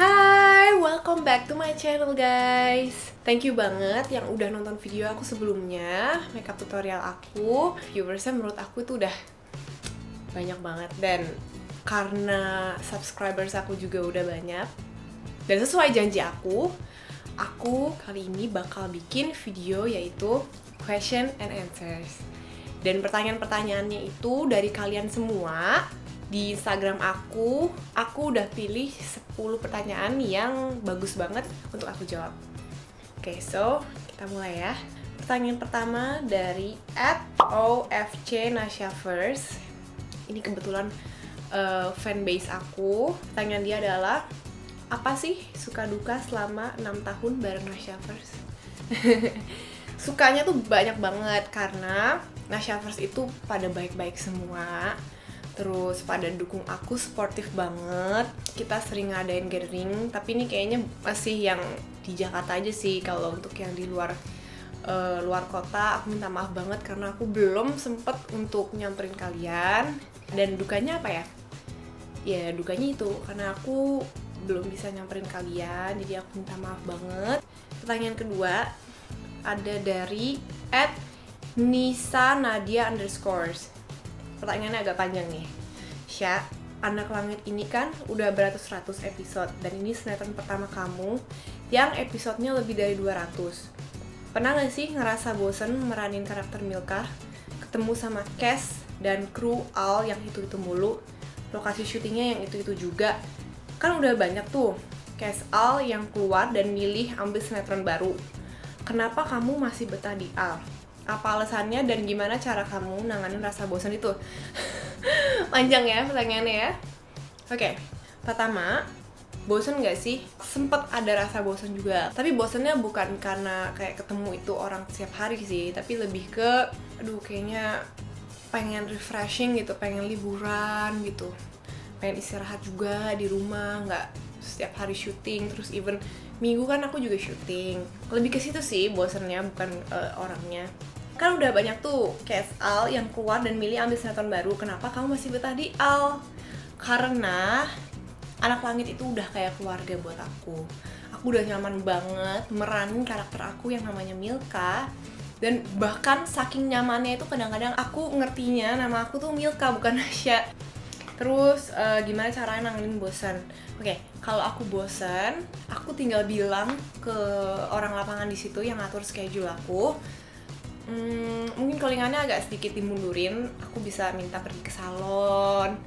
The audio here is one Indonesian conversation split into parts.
Hai, welcome back to my channel guys. Thank you banget yang udah nonton video aku sebelumnya, makeup tutorial aku. Viewersnya menurut aku itu udah banyak banget. Dan karena subscribers aku juga udah banyak, dan sesuai janji aku kali ini bakal bikin video yaitu question and answers. Dan pertanyaan-pertanyaannya itu dari kalian semua. Di Instagram aku udah pilih 10 pertanyaan yang bagus banget untuk aku jawab. Oke, so kita mulai ya. Pertanyaan pertama dari @ofcnasya_first. Ini kebetulan fanbase aku. Pertanyaan dia adalah, apa sih suka duka selama 6 tahun bareng Nasya First? Sukanya tuh banyak banget karena Nasya First itu pada baik-baik semua. Terus pada dukung aku, sportif banget. Kita sering ngadain gathering, tapi ini kayaknya masih yang di Jakarta aja sih. Kalau untuk yang di luar kota, aku minta maaf banget karena aku belum sempet untuk nyamperin kalian. Dan dukanya apa ya? Ya dukanya itu karena aku belum bisa nyamperin kalian, jadi aku minta maaf banget. Pertanyaan kedua ada dari @nisa_nadia_. Pertanyaannya agak panjang nih. Sya, Anak Langit ini kan udah beratus-ratus episode, dan ini sinetron pertama kamu yang episodenya lebih dari 200. Pernah gak sih ngerasa bosen meranin karakter Milka? Ketemu sama cast dan kru Al yang itu-itu mulu, lokasi syutingnya yang itu-itu juga. Kan udah banyak tuh cast Al yang keluar dan milih ambil sinetron baru. Kenapa kamu masih betah di Al? Apa alasannya dan gimana cara kamu nanganin rasa bosan itu? Panjang ya pertanyaannya ya. Oke, pertama, bosan gak sih? Sempet ada rasa bosan juga. Tapi bosannya bukan karena kayak ketemu itu orang setiap hari sih, tapi lebih ke, aduh kayaknya pengen refreshing gitu, pengen liburan gitu, pengen istirahat juga di rumah, nggak setiap hari syuting. Terus even minggu kan aku juga syuting. Lebih ke situ sih bosannya, bukan orangnya. Kan udah banyak tuh cast Al yang keluar dan milih ambil sinetron baru. Kenapa kamu masih betah di Al? Karena Anak Langit itu udah kayak keluarga buat aku. Aku udah nyaman banget meranin karakter aku yang namanya Milka. Dan bahkan saking nyamannya itu kadang-kadang aku ngertinya nama aku tuh Milka bukan Nasya. Terus gimana caranya nanganin bosan? Oke, kalau aku bosan, aku tinggal bilang ke orang lapangan di situ yang ngatur schedule aku. Mungkin callingannya agak sedikit dimundurin. Aku bisa minta pergi ke salon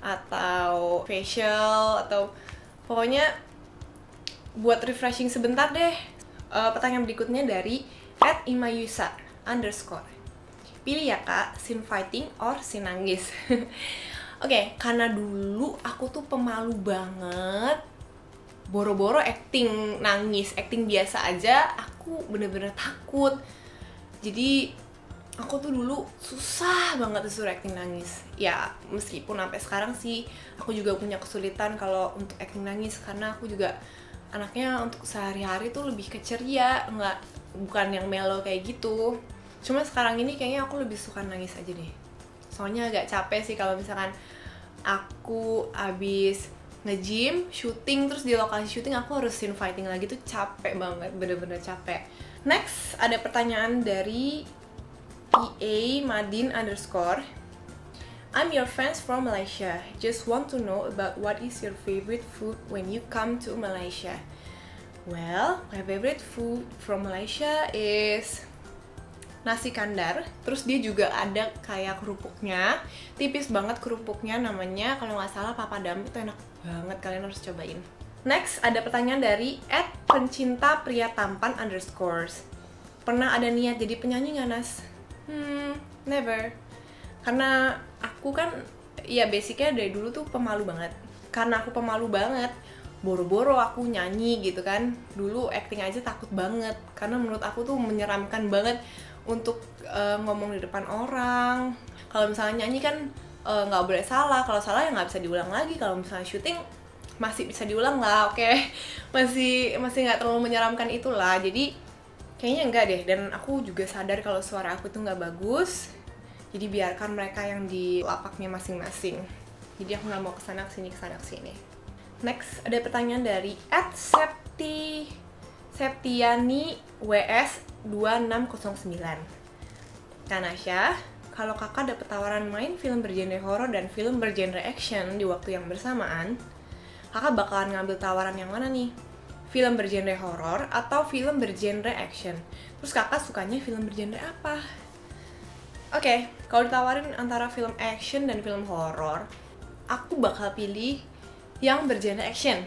atau facial, atau pokoknya buat refreshing sebentar deh. Pertanyaan berikutnya dari @imayusa_. Pilih ya kak, scene fighting or scene nangis? Oke, karena dulu aku tuh pemalu banget. Boro-boro acting nangis, acting biasa aja aku bener-bener takut. Jadi aku tuh dulu susah banget disuruh acting nangis. Ya meskipun sampai sekarang sih aku juga punya kesulitan kalau untuk acting nangis, karena aku juga anaknya untuk sehari-hari tuh lebih ke ceria, bukan yang mellow kayak gitu. Cuma sekarang ini kayaknya aku lebih suka nangis aja deh. Soalnya agak capek sih kalau misalkan aku abis nge-gym, syuting, terus di lokasi syuting aku harus scene fighting lagi, tuh capek banget, bener-bener capek. Next, ada pertanyaan dari PA_Madin_. I'm your fans from Malaysia. Just want to know about what is your favorite food when you come to Malaysia. Well, my favorite food from Malaysia is nasi kandar. Terus dia juga ada kayak kerupuknya, tipis banget kerupuknya, namanya kalau nggak salah papadam. Itu enak banget, kalian harus cobain. Next, ada pertanyaan dari @pencinta_pria_tampan_. Pernah ada niat jadi penyanyi nggak, Nas? Never. Karena aku kan, ya basicnya dari dulu tuh pemalu banget. Karena aku pemalu banget, boro-boro aku nyanyi gitu kan. Dulu acting aja takut banget, karena menurut aku tuh menyeramkan banget untuk ngomong di depan orang. Kalau misalnya nyanyi kan nggak boleh salah. Kalau salah ya nggak bisa diulang lagi. Kalau misalnya syuting masih bisa diulang lah, oke. Masih nggak terlalu menyeramkan itulah. Jadi kayaknya enggak deh. Dan aku juga sadar kalau suara aku tuh nggak bagus. Jadi biarkan mereka yang di lapaknya masing-masing. Jadi aku nggak mau kesana kesini. Next, ada pertanyaan dari @septiani WS 2609. Kanasha, kalau kakak dapet tawaran main film bergenre horor dan film bergenre action di waktu yang bersamaan, kakak bakalan ngambil tawaran yang mana nih? Film bergenre horor atau film bergenre action? Terus kakak sukanya film bergenre apa? Oke, kalau ditawarin antara film action dan film horor, aku bakal pilih yang bergenre action.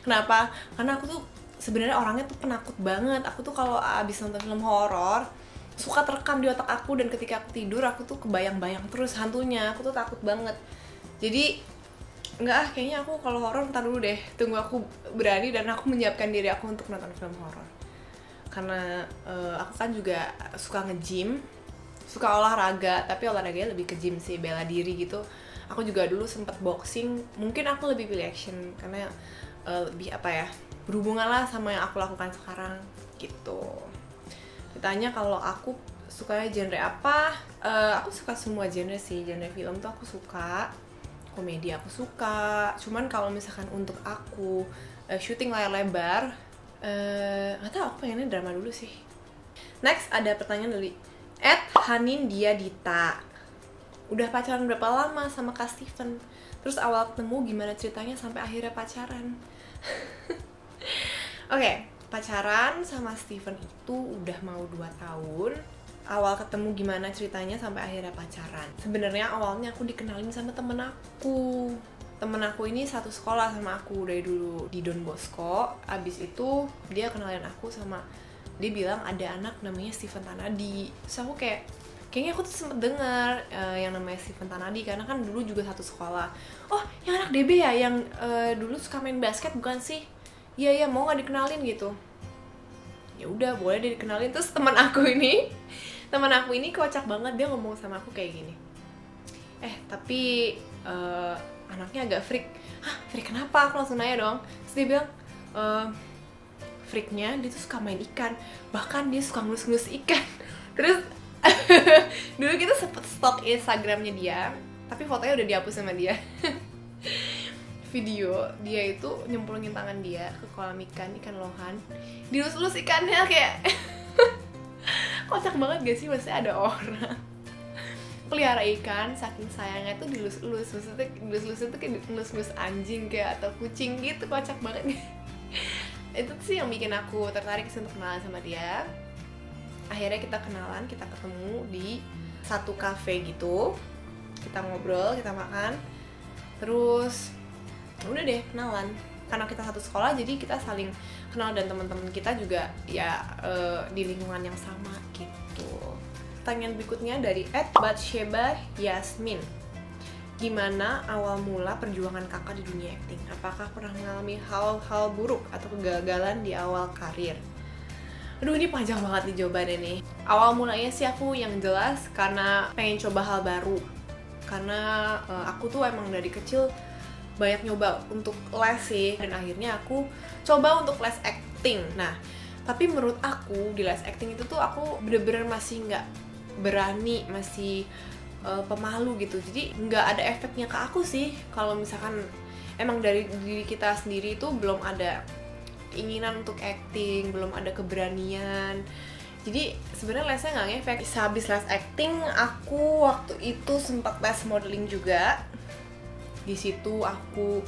Kenapa? Karena aku tuh sebenarnya orangnya tuh penakut banget. Aku tuh kalau abis nonton film horor suka terekam di otak aku, dan ketika aku tidur aku tuh kebayang-bayang terus hantunya. Aku tuh takut banget. Jadi kayaknya aku kalau horor ntar dulu deh. Tunggu aku berani dan aku menyiapkan diri aku untuk nonton film horor. Karena aku kan juga suka nge-gym, suka olahraga, tapi olahraganya lebih ke gym sih, bela diri gitu. Aku juga dulu sempet boxing, mungkin aku lebih pilih action karena lebih berhubungan lah sama yang aku lakukan sekarang gitu. Ditanya kalau aku sukanya genre apa, aku suka semua genre sih. Genre film tuh aku suka, komedi aku suka. Cuman kalau misalkan untuk aku syuting layar lebar, nggak tahu, aku pengennya drama dulu sih. Next, ada pertanyaan dari @hanindiadita. Udah pacaran berapa lama sama Kak Steven? Terus awal ketemu gimana ceritanya sampai akhirnya pacaran? Oke, pacaran sama Steven itu udah mau 2 tahun. Awal ketemu gimana ceritanya sampai akhirnya pacaran? Sebenarnya awalnya aku dikenalin sama temen aku. Temen aku ini satu sekolah sama aku dari dulu di Don Bosco. Abis itu dia kenalin aku sama, dia bilang ada anak namanya Steven Tanadi. Terus aku kayaknya aku tuh sempet dengar yang namanya Steven Tanadi karena kan dulu juga satu sekolah. Oh, yang anak DB ya, yang dulu suka main basket bukan sih? Iya, mau nggak dikenalin gitu? Ya udah, boleh deh dikenalin. Terus teman aku ini kocak banget, dia ngomong sama aku kayak gini. Tapi anaknya agak freak. Hah, freak kenapa? Aku langsung nanya dong. Terus dia bilang, freaknya dia tuh suka main ikan, bahkan dia suka ngelus-ngelus ikan. Terus dulu kita sempet stalk Instagramnya dia, tapi fotonya udah dihapus sama dia. Video dia itu nyemplungin tangan dia ke kolam ikan lohan, dilus-lus ikannya kayak kocak banget gak sih? Maksudnya ada orang pelihara ikan, saking sayangnya tuh dilus-lus, maksudnya dilus-lus itu kayak dilus-lus anjing kayak atau kucing gitu, kocak banget. Itu sih yang bikin aku tertarik untuk kenalan sama dia. Akhirnya kita kenalan, kita ketemu di satu cafe gitu, kita ngobrol, kita makan, terus udah deh kenalan. Karena kita satu sekolah jadi kita saling kenal, dan teman-teman kita juga ya di lingkungan yang sama gitu. Pertanyaan berikutnya dari @Batsheba Yasmin. Gimana awal mula perjuangan kakak di dunia akting? Apakah pernah mengalami hal-hal buruk atau kegagalan di awal karir? Aduh, ini panjang banget nih jawabannya nih. Awal mulanya sih aku yang jelas karena pengen coba hal baru. Karena aku tuh emang dari kecil banyak nyoba untuk les sih, dan akhirnya aku coba untuk les acting. Nah, tapi menurut aku di les acting itu tuh aku bener-bener masih nggak berani, masih pemalu gitu. Jadi nggak ada efeknya ke aku sih. Kalau misalkan emang dari diri kita sendiri itu belum ada keinginan untuk acting, belum ada keberanian. Jadi sebenarnya lesnya nggak ngefek. Habis les acting, aku waktu itu sempat les modeling juga. Di situ aku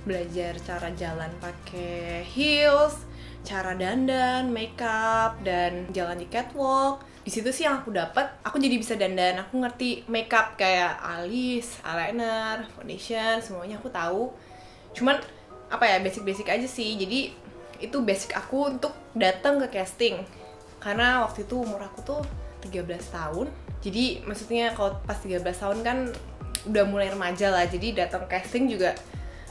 belajar cara jalan pakai heels, cara dandan, makeup, dan jalan di catwalk. Di situ sih yang aku dapat, aku jadi bisa dandan. Aku ngerti makeup kayak alis, eyeliner, foundation, semuanya aku tahu. Cuman basic-basic aja sih. Jadi itu basic aku untuk datang ke casting. Karena waktu itu umur aku tuh 13 tahun. Jadi maksudnya kalau pas 13 tahun kan udah mulai remaja lah. Jadi datang casting juga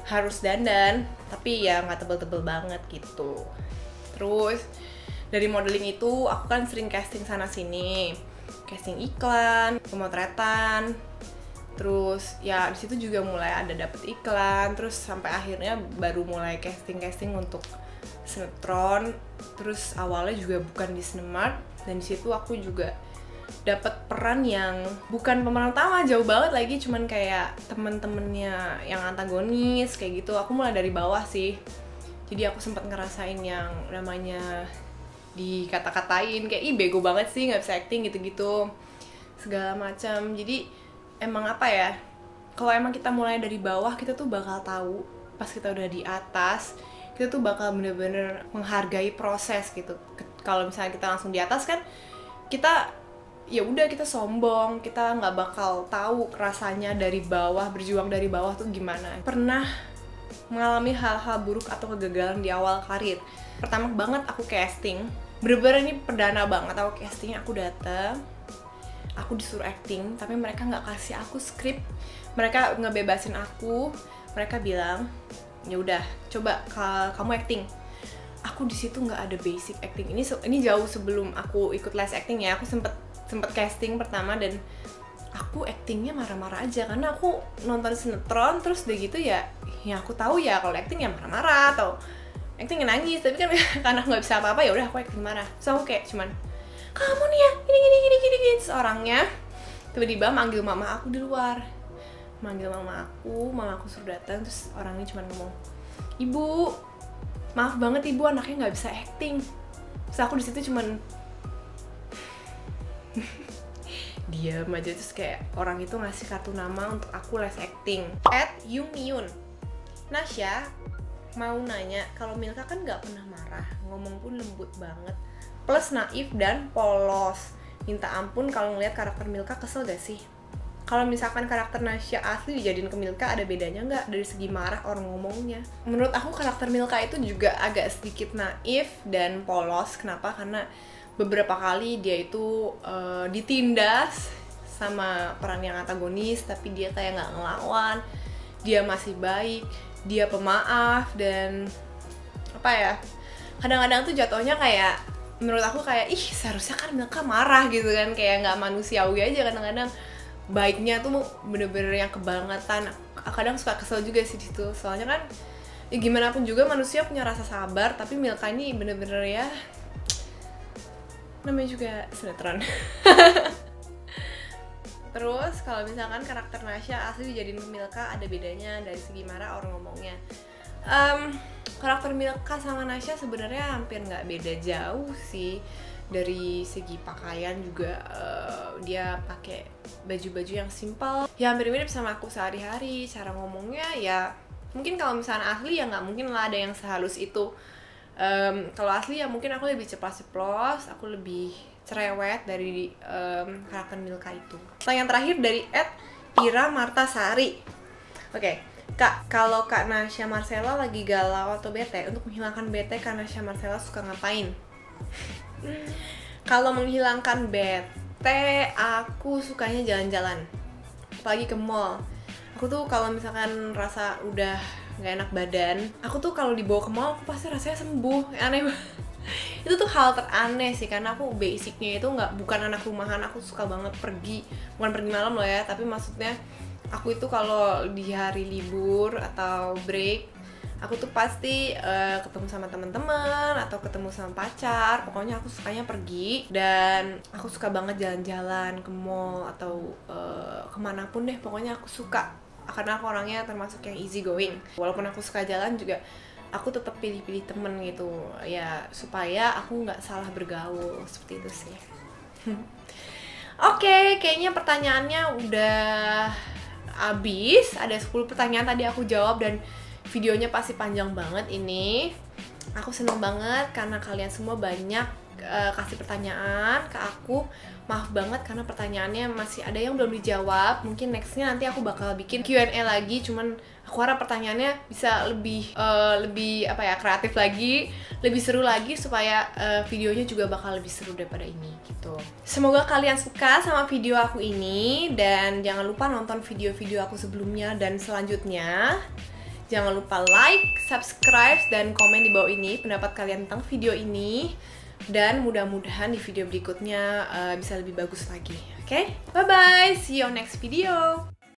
harus dandan, tapi ya nggak tebel-tebel banget gitu. Terus dari modeling itu aku kan sering casting sana sini, casting iklan, pemotretan. Terus ya di situ juga mulai ada dapet iklan. Terus sampai akhirnya baru mulai casting untuk sinetron. Terus awalnya juga bukan di Cinemark, dan di situ aku juga dapat peran yang bukan pemeran utama, jauh banget lagi, cuman kayak temen-temennya yang antagonis kayak gitu. Aku mulai dari bawah sih, jadi aku sempat ngerasain yang namanya dikata-katain kayak ih bego banget sih, nggak bisa acting gitu-gitu segala macam. Jadi emang apa ya, kalau emang kita mulai dari bawah, kita tuh bakal tahu pas kita udah di atas, kita tuh bakal bener-bener menghargai proses gitu. Kalau misalnya kita langsung di atas kan, kita ya udah kita sombong, kita nggak bakal tahu rasanya dari bawah, berjuang dari bawah tuh gimana. Pernah mengalami hal-hal buruk atau kegagalan di awal karir. Pertama banget aku casting, bener-bener ini perdana banget aku casting. Aku dateng, aku disuruh acting, tapi mereka nggak kasih aku skrip, mereka ngebebasin aku. Mereka bilang, ya udah coba kamu acting. Aku di situ nggak ada basic acting. Ini jauh sebelum aku ikut les acting ya. Aku sempet casting pertama dan aku actingnya marah-marah aja karena aku nonton sinetron terus udah gitu ya aku tahu ya kalau acting ya marah-marah atau acting nangis, tapi kan karena aku nggak bisa apa-apa ya udah aku acting marah. So aku kayak cuman kamu nih ya gini terus orangnya tiba-tiba manggil mama aku di luar, manggil mama aku suruh datang, terus orangnya cuman ngomong, ibu maaf banget ibu anaknya nggak bisa acting. Terus aku di situ cuman diam aja. Terus kayak orang itu ngasih kartu nama untuk aku les acting. @Yumiyun. Nasya mau nanya, kalau Milka kan nggak pernah marah, ngomong pun lembut banget, plus naif dan polos. Minta ampun kalau ngeliat karakter Milka, kesel gak sih? Kalau misalkan karakter Nasya asli dijadiin ke Milka, ada bedanya nggak dari segi marah orang ngomongnya? Menurut aku karakter Milka itu juga agak sedikit naif dan polos. Kenapa? Karena beberapa kali dia itu ditindas sama peran yang antagonis, tapi dia kayak nggak ngelawan, dia masih baik, dia pemaaf, dan apa ya, kadang-kadang tuh jatuhnya kayak menurut aku kayak ih seharusnya kan Milka marah gitu kan, kayak nggak manusiawi aja. Kadang-kadang baiknya tuh bener-bener yang kebangetan. Kadang suka kesel juga sih di situ, soalnya kan ya gimana pun juga manusia punya rasa sabar, tapi Milka ini bener-bener ya namanya juga sinetron. Terus kalau misalkan karakter Nasya asli dijadiin ke Milka, ada bedanya dari segi marah orang ngomongnya. Karakter Milka sama Nasya sebenarnya hampir nggak beda jauh sih. Dari segi pakaian juga dia pakai baju-baju yang simpel, ya hampir mirip sama aku sehari-hari. Cara ngomongnya ya mungkin kalau misalnya asli ya nggak mungkin lah ada yang sehalus itu. Kalau asli ya mungkin aku lebih ceplos-ceplos, aku lebih cerewet dari karakter Milka itu. Pertanyaan terakhir dari @Ira Martasari. Oke, Kak, kalau Kak Nasya Marcella lagi galau atau bete, untuk menghilangkan bete Kak Nasya Marcella suka ngapain? Kalau menghilangkan bete, aku sukanya jalan-jalan, apalagi ke mall. Aku tuh kalau misalkan rasa udah nggak enak badan, aku tuh kalau dibawa ke mall aku pasti rasanya sembuh. Aneh banget. Itu tuh hal teraneh sih, karena aku basicnya itu bukan anak rumahan. Aku suka banget pergi, bukan pergi malam loh ya, tapi maksudnya aku itu kalau di hari libur atau break, aku tuh pasti ketemu sama teman-teman atau ketemu sama pacar. Pokoknya aku sukanya pergi, dan aku suka banget jalan-jalan ke mall atau kemanapun deh. Pokoknya aku suka, karena aku orangnya termasuk yang easy going. Walaupun aku suka jalan juga, aku tetap pilih-pilih temen gitu ya, supaya aku nggak salah bergaul, seperti itu sih. Oke, kayaknya pertanyaannya udah habis. Ada 10 pertanyaan tadi aku jawab, dan videonya pasti panjang banget ini. Aku seneng banget karena kalian semua banyak kasih pertanyaan ke aku. Maaf banget karena pertanyaannya masih ada yang belum dijawab. Mungkin nextnya nanti aku bakal bikin Q&A lagi. Cuman aku harap pertanyaannya bisa lebih apa ya, kreatif lagi, lebih seru lagi, supaya videonya juga bakal lebih seru daripada ini gitu. Semoga kalian suka sama video aku ini, dan jangan lupa nonton video-video aku sebelumnya dan selanjutnya. Jangan lupa like, subscribe, dan komen di bawah ini pendapat kalian tentang video ini. Dan mudah-mudahan di video berikutnya bisa lebih bagus lagi. Oke? Bye-bye! See you on next video!